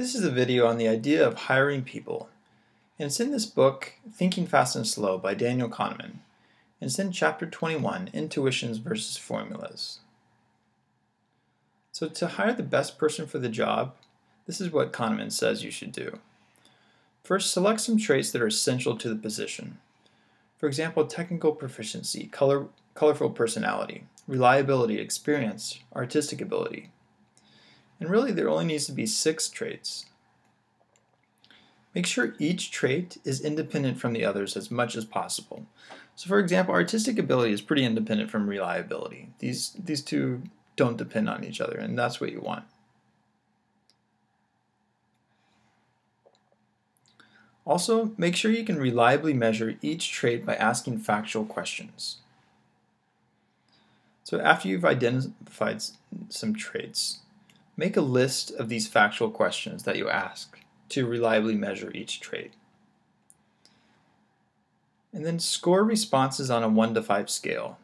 This is a video on the idea of hiring people, and it's in this book, Thinking Fast and Slow by Daniel Kahneman, and it's in chapter 21, Intuitions versus Formulas. So to hire the best person for the job, this is what Kahneman says you should do. First, select some traits that are essential to the position. For example, technical proficiency, colorful personality, reliability, experience, artistic ability. And really, there only needs to be 6 traits. Make sure each trait is independent from the others as much as possible. So for example, artistic ability is pretty independent from reliability. These two don't depend on each other, and that's what you want. Also, make sure you can reliably measure each trait by asking factual questions. So after you've identified some traits, make a list of these factual questions that you ask to reliably measure each trait. And then score responses on a 1 to 5 scale.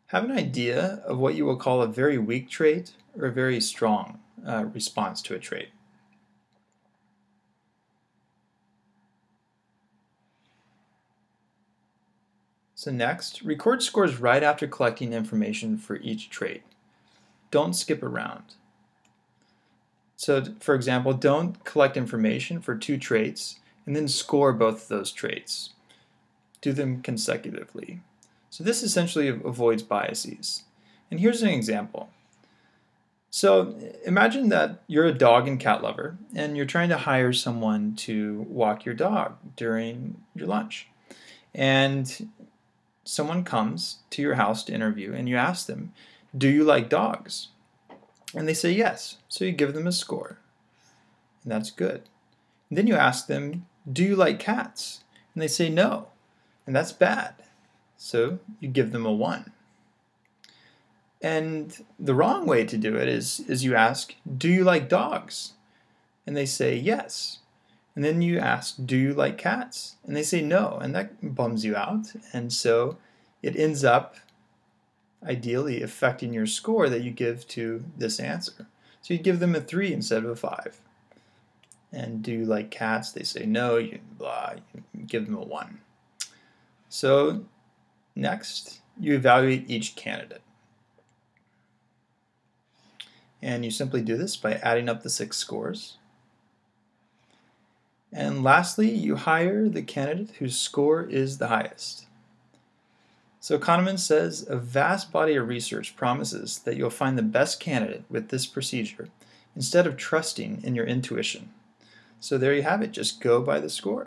Have an idea of what you will call a very weak trait or a very strong response to a trait. So next, record scores right after collecting information for each trait. Don't skip around. So for example, don't collect information for 2 traits and then score both of those traits. Do them consecutively. So this essentially avoids biases. And here's an example. So imagine that you're a dog and cat lover and you're trying to hire someone to walk your dog during your lunch. And someone comes to your house to interview and you ask them, do you like dogs? And they say yes, so you give them a score, and that's good. And then you ask them, do you like cats? And they say no, and that's bad, so you give them a 1. And the wrong way to do it is you ask, do you like dogs? And they say yes. And then you ask, do you like cats? And they say no, and that bums you out, and so it ends up ideally affecting your score that you give to this answer. So you give them a 3 instead of a 5. And do you like cats? They say no, you give them a 1. So next, you evaluate each candidate. And you simply do this by adding up the 6 scores. And lastly, you hire the candidate whose score is the highest. So Kahneman says a vast body of research promises that you'll find the best candidate with this procedure instead of trusting in your intuition. So there you have it, just go by the score.